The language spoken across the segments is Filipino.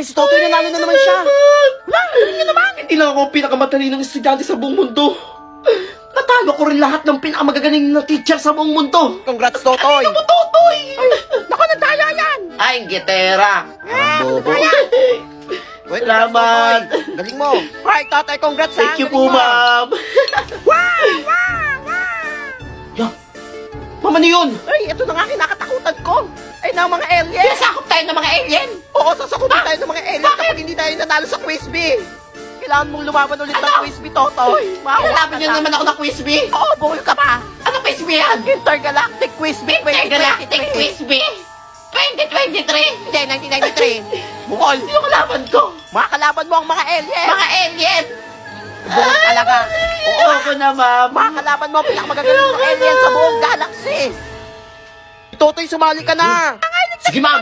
Si Totoy nanalo na naman siya. Wala, alam niyo naman. Hindi lang ako ang pinakamatalinong estudyante sa buong mundo. Natalo ko rin lahat ng pinakamagagaling na teacher sa buong mundo. Congrats, Totoy. Ano mo, Totoy? Naku, nadaya yan. Ay, gitera. Bobo. Wait, Salamat. Totoy. Galing mo. Hi, Totoy, congrats ha. Thank you Galing po, mo. ma'am. Yeah. Mama, ano yun? Ay, ito na nga kinakatakutan ko. Ay, na mga alien. Sinasakop tayo ng mga alien. Oo, sasakupin tayo ng mga alien kapag hindi tayo nanalo sa quiz bee. Kailangan mong lumaban ulit ng Ano? quiz bee, Totoy. Lalaban niyo naman ako ng quiz bee. Oo, buhol ka pa. Ano quiz bee yan? Intergalactic Quiz Bee Intergalactic 2023. quiz bee? 2023? Hindi, 1993. Bukol. Sino kalaban ko? Mga kalaban mo ang mga alien. Mga alien. Bukol talaga. Oo, ako na, ma'am. Mga kalaban mo ang pinakamagagaling na alien sa buong galaxy. Totoy, sumali ka na. Sige, ma'am.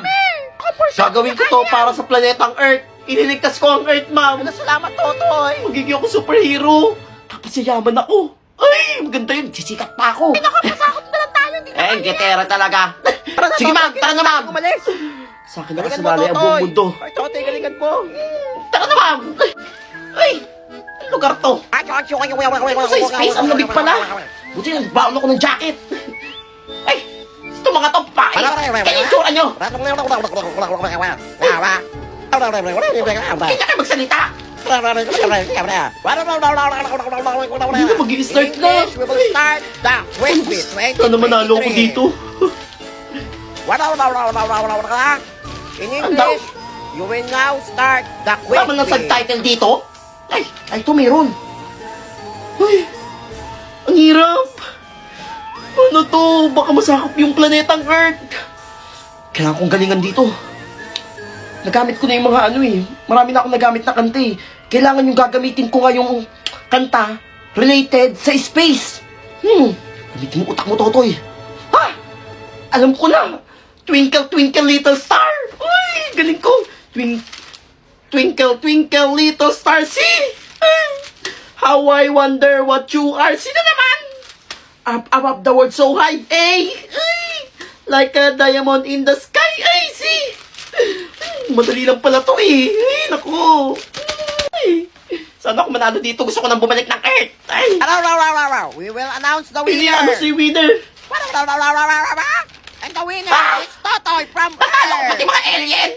Gagawin ko to para sa planetang Earth. Ililigtas ko ang Earth, ma'am. Salamat, Totoy. Magiging ako superhero. Tapos yayaman ako. Ay, maganda yun. Sisikat pa ako. Pasakot na lang tayo. Hindi Eh, getera talaga. Tara na, Sige, Totoy, ma'am. Tara na, ma'am. Umalis. Sa akin Galingan mo, nakasalali ang buong Totoy. mundo. Ay, Totoy, galingan mo. Tara na, ma'am. Ay, anong lugar to? Sa space, ang lamig pala. Buti nagbaon ako ng jacket. Ay, ito mga to, pae. Kaya yung tsura nyo. Kaya kayo magsalita. Hindi na mag-i-start na. We will start the quiz bee Sana manalo ako dito. In English, you will now start the quiz Tama ng bee. subtitle dito. Ay, ito meron. Ay, ang hirap. Ano to? Baka masakop yung planetang Earth. Kailangan kong galingan dito. Nagamit ko na yung mga ano eh. Marami na akong nagamit na kanta eh. Kailangan yung gagamitin ko nga yung kanta related sa space. Gamitin mo utak mo, Totoy. Ha? Alam ko na. Twinkle, twinkle, little star. Uy, galing ko. Twinkle, twinkle, little star. See? How I wonder what you are. Sino naman? Up above the world so high. Ay! Like a diamond in the sky. Ay, see? Madali lang pala to eh. Ay, naku. Ay. Sana ako manalo dito. Gusto ko nang bumalik ng Earth. Ay. We will announce the Pili winner. ano si winner. And the winner is Totoy from Natalo ko pati Earth. mga alien.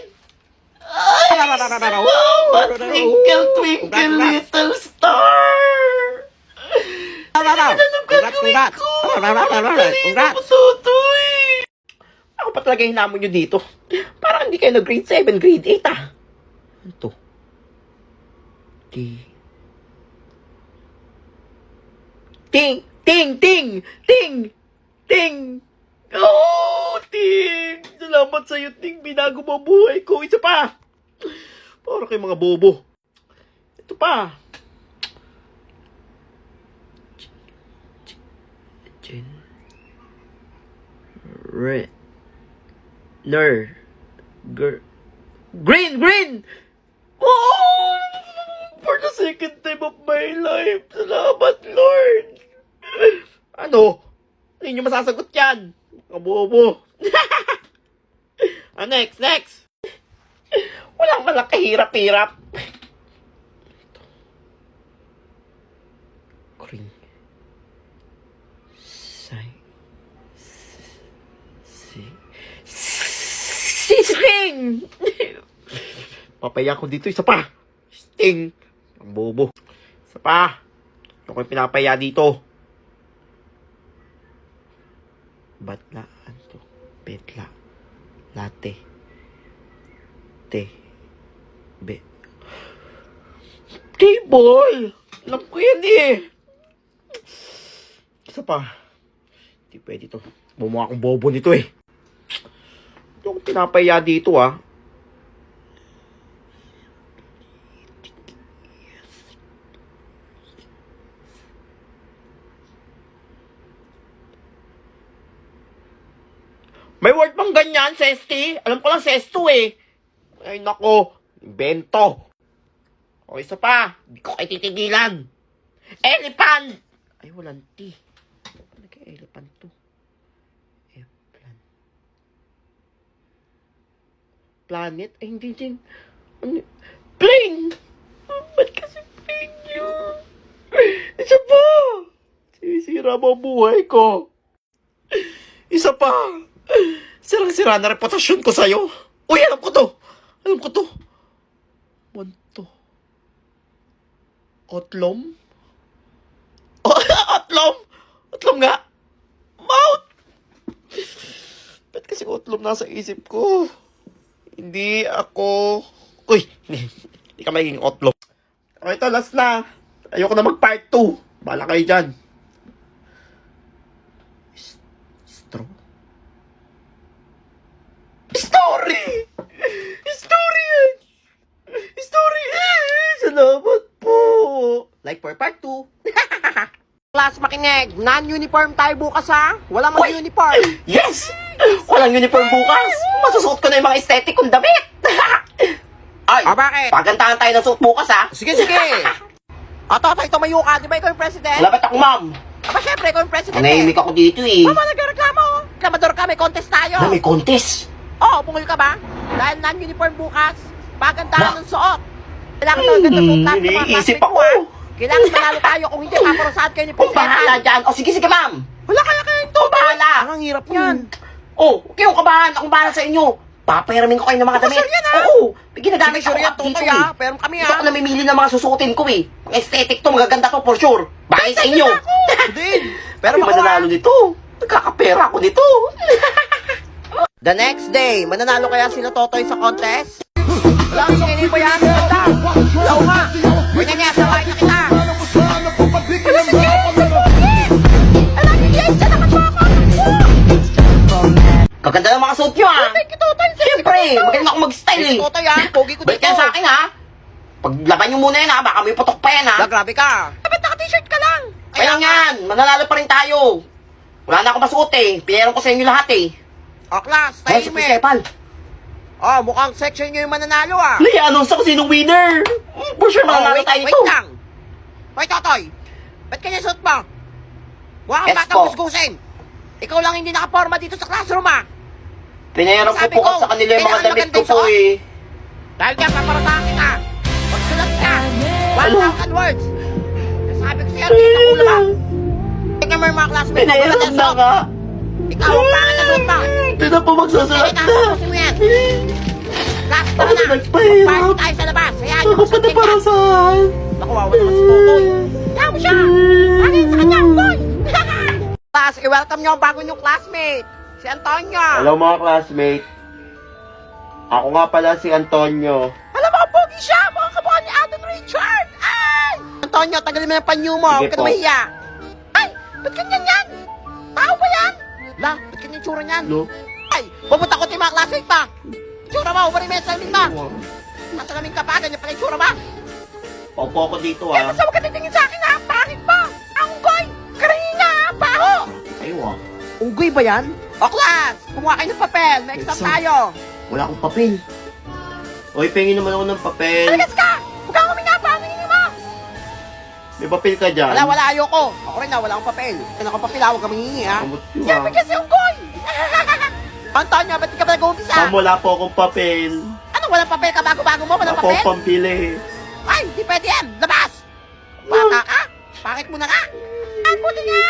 Ay. Wow. Twinkle, twinkle, little star. Congrats. Congrats. Tutoy. Ako pa talaga hinamon nyo dito. Parang hindi kayo grade 7, grade 8 ah. Ano to? Ting! Ting! Ting! Ting! Ting! Oh, Ting! Salamat sa'yo, Ting. Binago mo ang buhay ko. Isa pa! Para kayo mga bobo. Ito pa. Red. Green! Oh! For the second time of my life. Salamat, Lord. Ano? Hindi nyo masasagot yan. Mga bobo. Next. Walang kahirap-hirap. Green. Sting! Papaya ko dito. Isa pa. Sting. Ang bobo. Isa pa. Yung ko'y pinapaya dito. Batla. Ano to? Betla. Latte. Table! Alam ko yan eh. Isa pa. Hindi pwede to. Bumuha akong bobo nito eh. Yung pinapaya dito ah. May word pang ganyan, Sesti? Alam ko lang Sesto eh. Ay nako, invento. O isa pa, hindi ko kayo titigilan. Elephant! Ay walang T. Ano kaya elephant to? Planet? Ay, hindi din. Plain! Ba't kasi plain yun? Isa pa! Sinisira mo ang buhay ko. Isa pa! Sirang-sira na reputasyon ko sa'yo. Uy, alam ko to! Alam ko to! Manto. Otlom? Oh, otlom! Otlom nga! Mouth! Ba't kasi otlom nasa isip ko? Hindi ako... Uy! Hindi ka magiging otlom. Okay, ito, last na. Ayoko na mag-part 2. Bala kayo dyan. Straw? Story! Story yan! Story! Salamat po! Like for part 2. Class makinig, non-uniform tayo bukas ha? Walang mag-uniform. Yes! Walang uniform bukas. Masusuot ko na yung mga aesthetic kong damit. Ay, Bakit? pagantahan tayo ng suot bukas ha. Sige, sige. Totoy, tumayo ka. Di ba ikaw yung president? Malapit ako, ma'am. Syempre, ikaw yung president Nanahimik ako dito eh. Mama, nagreklamo. Reklamador ka, may contest tayo. May contest. Pungol ka ba? Dahil non-uniform bukas, pagandahan ng suot. Kailangan talaga ng suot lahat ng mga iniisip classmate mo, ako. ha? Kailangan manalo tayo kung hindi paparusahan kayo ni Kung bahala president. dyan. O sige, sige, ma'am. Wala kaya kayo ito. Kung bahala. Ang hirap yan. Oh, okay, yung kabahan. Akong bahala sa inyo. Papayaramin ko kayo ng mga damit. Sure yan, ha? Oo. Ginagamit Sige, sure ako yan, dito Totoy, eh. ha? Pero kami, Dito ha? ako namimili ng mga susuotin ko eh. Ang aesthetic to, magaganda to for sure. Bagay sa inyo. Din. Pero Pero mananalo nito. Nagkakapera ako nito. The next day, mananalo kaya sila Totoy sa contest? Wala akong sininin mo yan. Ganda. Ikaw nga. Uy, nga niya, sawain na kita. Kaganda ng mga suot nyo ah. Thank you, Totoy. Siyempre, magaling ako mag-style eh. Totoy, ha? Pogi ko Balik dito. yan sa akin ha. Paglaban nyo muna yan ha, baka may putok pa yan ha. Grabe ka. Dapat naka-t-shirt ka lang. Kaya yan, mananalo pa rin tayo. Wala na ako masuot eh. Pinayaran ko sa inyo lahat eh. Class, Ay, si time eh. Stepal. Mukhang section nyo yung mananalo, ah. Lay, announce ako sinong winner. For sure, mananalo wait, tayo wait nito. lang. Hoy, Totoy. Ba't kanya suot mo? Mukha kang Yes, batang po. gusgusin. Ikaw lang hindi nakaporma dito sa classroom, ah. Pinayaran ko Sabi po ko, sa kanila yung mga kailangan damit ko maganda po yung eh. Dahil dyan, paparatahan kita. Magsulat ka. Ano? 1,000 words. Sabi ko sa'yo, hindi sa ulo ba? Tingnan mo yung mga classmates mo. Pinayaran maganda yung na suot. nga. Ikaw, ang pangit na suot mo. Ito na po magsusulat Kaya na. tapusin mo yan. Class, tara Ako na. na nagpahirap. Party tayo sa labas. Hayaan Ako yung pa suot na para yan. saan? Naku, wawa naman si Totoy. Kaya mo siya. Pangin sa kanya, boy. Class, i-welcome niyo ang bago niyong classmate. Si Antonio. Hello mga classmate. Ako nga pala si Antonio. Alam mo, pogi siya. Mga kamukha ni Alden Richard. Ay! Antonio, tagalin mo yung panyo mo. Sige Huwag ka na po. mahiya. Ay! Ba't ganyan yan? Tao ba yan? La, ba't ganyan yung tsura niyan? No? Ay! Pumunta ko yung mga classmate pa. Tsura mo, umarin mo yung salamin ba? Masalamin ka pa, ganyan pala yung tsura ba? Paupo ako dito Eh, ah. basta huwag ka titingin sa akin ha. Pangit ba? Anggoy! Karina ha, baho! Ayaw ah. Unggoy ba yan? O class, kumuha kayo ng papel. May exam Exam. tayo. Wala akong papel. Oy, pengin naman ako ng papel. Talagas ka! Huwag kang huminga pa. Hingin mo. May papel ka dyan? Wala, ayoko. Ako rin na, wala akong papel. Kaya akong papel ha, huwag kang mangingi ha. Kamot nyo Yan, ah. may kasi unggoy! Antonio, ba't di ka ba nag-uumpisa? Ma'am, wala po akong papel. Ano, walang papel ka? Bago-bago mo, walang Wala po papel? akong pambili. Ay, di pwede yan. Labas! Bata ka? Bakit mo na nga? Ang puti nga!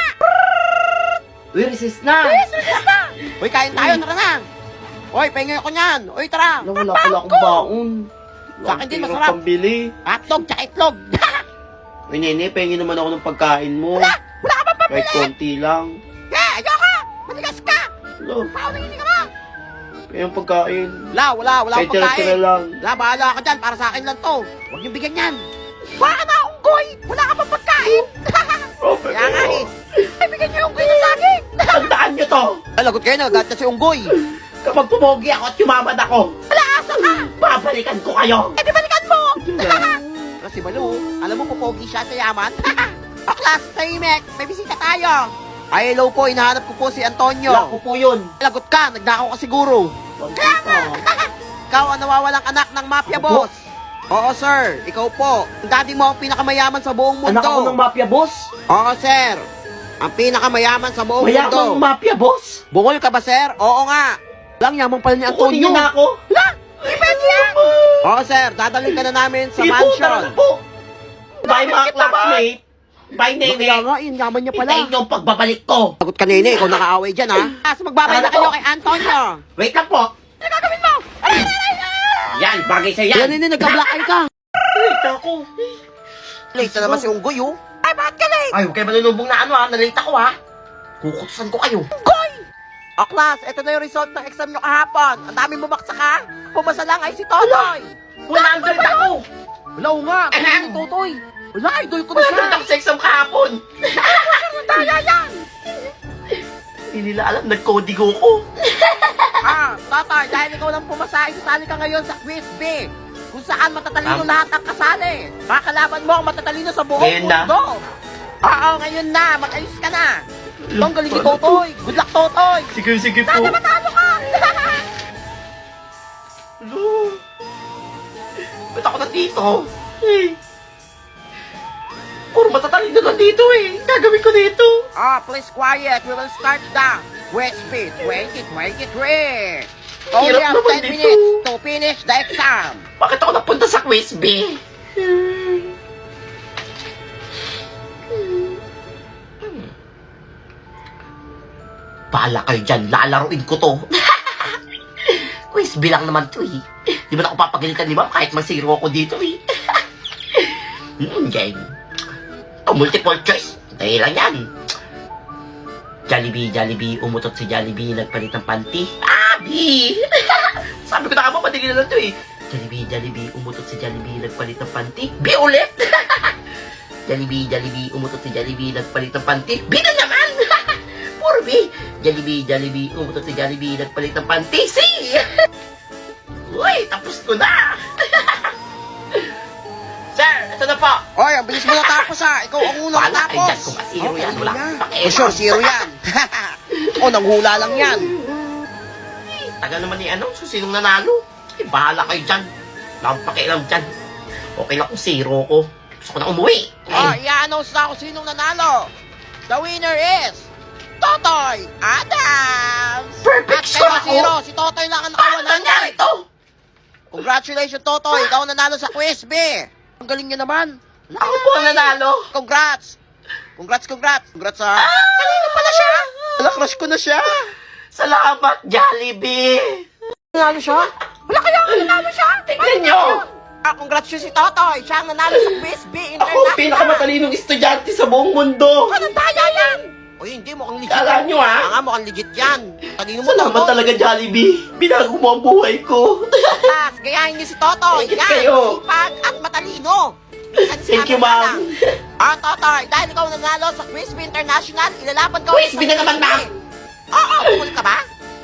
Uy, recess na. Yes, resist na! Uy, kain tayo, tara na! Uy, pahingay ako niyan! Uy, tara! Wala pala akong baon. Sa akin din, Wala akong masarap. pambili. Hotdog, tsaka itlog! Uy, nene, pengin naman ako ng pagkain mo. Wala ka bang Kahit pambili? konti lang. Ayoko! Matigas ka! Wala, Paano hindi ka ba? yung pagkain. Wala Kahit akong tira-tira pagkain. lang. Wala, bahala ka dyan, para sa akin lang to. Huwag niyong bigyan yan. Baka na akong goy! Wala ka bang pagkain? Oh, Kaya nga eh. Ay, bigyan niyo yung goy na saging! Tandaan nyo to. Lagot kayo, nagagat na si Unggoy. Kapag pumogi ako at yumamad ako, Wala, asa ka! babalikan ko kayo. Eh, di balikan mo! Kasi Balu, alam mo pupogi siya sa yaman? O class, tahimik, may bisita tayo. Ay, hello po, hinahanap ko po si Antonio. Wala ko po yun. Lagot ka, nagnakaw ka siguro. Kaya nga! Ikaw ang nawawalang anak ng mafia Ako po? boss. Oo, sir. Ikaw po. Ang daddy mo ang pinakamayaman sa buong mundo. Anak ako ng mafia boss. Oo, sir. Ang pinakamayaman sa buong Mayamang mundo. mafia boss. Bungol ka ba, sir? Oo nga. Lang yaman pala ni Kukunin Antonio. niyo na ako. La! Depende yan! Oo, sir. Dadalhin ka na namin sa Sige po, mansion. tara na po. Bye mga classmate. Bye, Kaya Nene. nga, yun, yaman niya pala. Hintayin niyo ang pagbabalik ko. Sagot ka, Nene. Ikaw nakaaway dyan, ha? So, magbabay na kayo kay Antonio. Wait lang po. Ano gagawin mo? Yan, bagay sa Yan, yan. Nene, nagka-black eye ka. Late ako. Late na naman si Unggoy, oh. Ay, bakit ka late? Ay, huwag kayo manunubong na ano ha. Nalate ako ha. Kukutusan ko kayo. Unggoy! O, class, ito na yung result ng exam nyo kahapon. Ang daming bumaksak, ha? Pumasa lang ay si Totoy. 100 ako. Wala, o nga. Alam. Tingnan ni Totoy. Wala, idol ko na siya. 100 ako sa exam kahapon. Daya yan. Hindi nila alam, nag-codigo ko. Totoy, dahil ikaw lang pumasa, isasali ka ngayon sa quiz B. Kung saan matatalino lahat ang kasali. Makakalaban mo ang matatalino sa buong Ngayon na? mundo. Oo, ngayon na. Mag-ayos ka na. Ito ang galing ni Totoy. Good luck, Totoy. Sige po. Sana matalo ka. Hello? Ba't ako nandito? Eh. Puro matatalino lang dito eh. Gagawin ko dito. Please quiet. We will start the quiz B 2023. Only Hirap have naman 10 dito. minutes to finish the exam. Bakit ako napunta sa quiz B? Bahala kayo dyan, lalaruin ko to. Quiz B lang naman to eh. Di ba ako papagalitan ni ma'am kahit masiro ako dito eh. Game. Multiple choice. Dahil lang yan. Jollibee, umutot si Jollibee, nagpalit ng panty. Abi! Sabi ko na nga ba, madali na lang to eh. Jollibee, umutot si Jollibee, nagpalit ng panty. B ulit! Jollibee, umutot si Jollibee, nagpalit ng panty. B na naman! Puro B. Jollibee, umutot si Jollibee, nagpalit ng panty. C! Uy, tapos ko na! Sir, ito na po. Oy, ang bilis mo natapos, ha. Ikaw ang unang Bahala kayo natapos. dyan kung zero yan. Wala akong pakialam. For sure, zero yan. Nanghula lang yan. Tagal naman ni ano, so sinong nanalo? Eh, bahala kayo dyan. Wala akong pakialam dyan. Okay lang kung zero ko. Gusto ko na umuwi. I-announce na ako sinong nanalo. The winner is Totoy Adams. Perfect At score kayo ako. zero, si Totoy lang ang Paano nangyari naka-100. to? Congratulations, Totoy. Ikaw ang nanalo sa quiz B. Ang galing niya naman. Ako po ang nanalo. Congrats. Congrats, ha. Kanina pala siya. Wala, crush ko na siya. Salamat, Jollibee. Nanalo siya? Wala kaya nanalo siya? Tingnan nyo. Congrats siya si Totoy. Siya ang nanalo sa quiz B Ako ang International. pinakamatalinong estudyante sa buong mundo. Anong daya yan? Uy, hindi mukhang legit. Kala nyo ha? Mukhang legit yan. Talino mo, Salamat Totoy. talaga, Jollibee. Binago mo ang buhay ko. Class, gayahin niyo si Totoy. Thank you Yan, kayo. sipag at matalino. Minsan Thank you, sinabi ma'am. lang. Totoy, dahil ikaw nanalo sa Quiz B International, ilalaban ka Quiz ulit sa B na naman, ma'am. Oo, bumuli ka ba?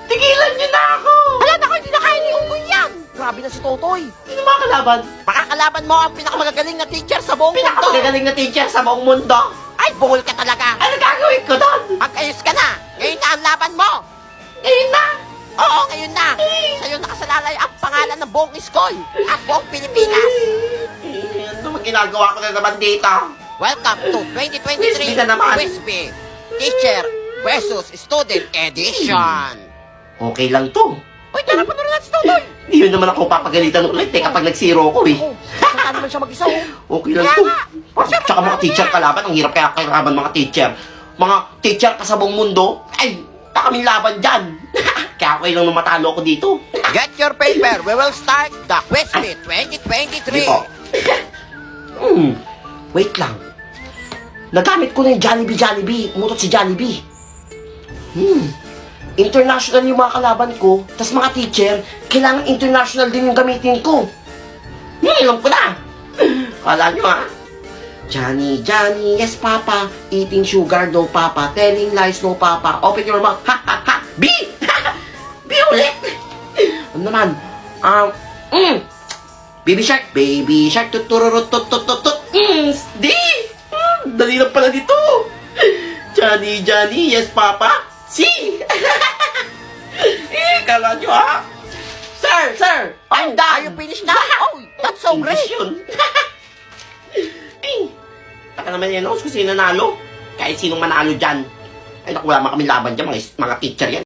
Tigilan nyo na ako. Wala na ko, hindi na kaya ni Unggoy yan. Grabe na si Totoy. Sino mga kalaban? Makakalaban mo ang pinakamagagaling na teacher sa buong mundo. Pinakamagaling na teacher sa buong mundo. Ay, bungol ka talaga. Ano gagawin ko doon? Mag-ayos ka na. Ngayon na ang laban mo. Ngayon na. Oo, ngayon na. Sa'yo nakasalalay ang pangalan ng buong school at buong Pilipinas. Ano ang ginagawa ko na naman dito? Welcome to Quiz 2023 B na naman. Quiz B Teacher versus Student Edition. Okay lang to. Uy, tara pa naman si Totoy. Hindi yun naman ako papagalitan ulit eh kapag nag-zero ko eh. Oh, saan naman siya mag-isa? Okay lang Kaya to. nga. Tsaka mga teacher kalaban, ang hirap kaya kalaban mga teacher. Mga teacher ka sa buong mundo, ay, kaming laban dyan. Kaya okay lang na matalo ko dito. Get your paper. We will start the Quiz B 2023. Hindi po. Wait lang. Nagamit ko na yung Jollibee. Umutot si Jollibee. International yung mga kalaban ko, tas mga teacher, kailangan international din yung gamitin ko. Alam ko na. Kala nyo ha? Johnny, yes papa, eating sugar, no papa, telling lies, no papa, open your mouth, ha ha ha, B! B ulit! Ano naman? Baby shark, tutururut, tut, D! Dali lang pala dito. Johnny, yes papa, C! Kala nyo ha? Sir! I'm Are done! you finished now? Oh, that's so great. English yun. Taka naman yan, kung sino nanalo. Kahit sinong manalo dyan. Ay, naku, wala man kami laban dyan, mga teacher yan.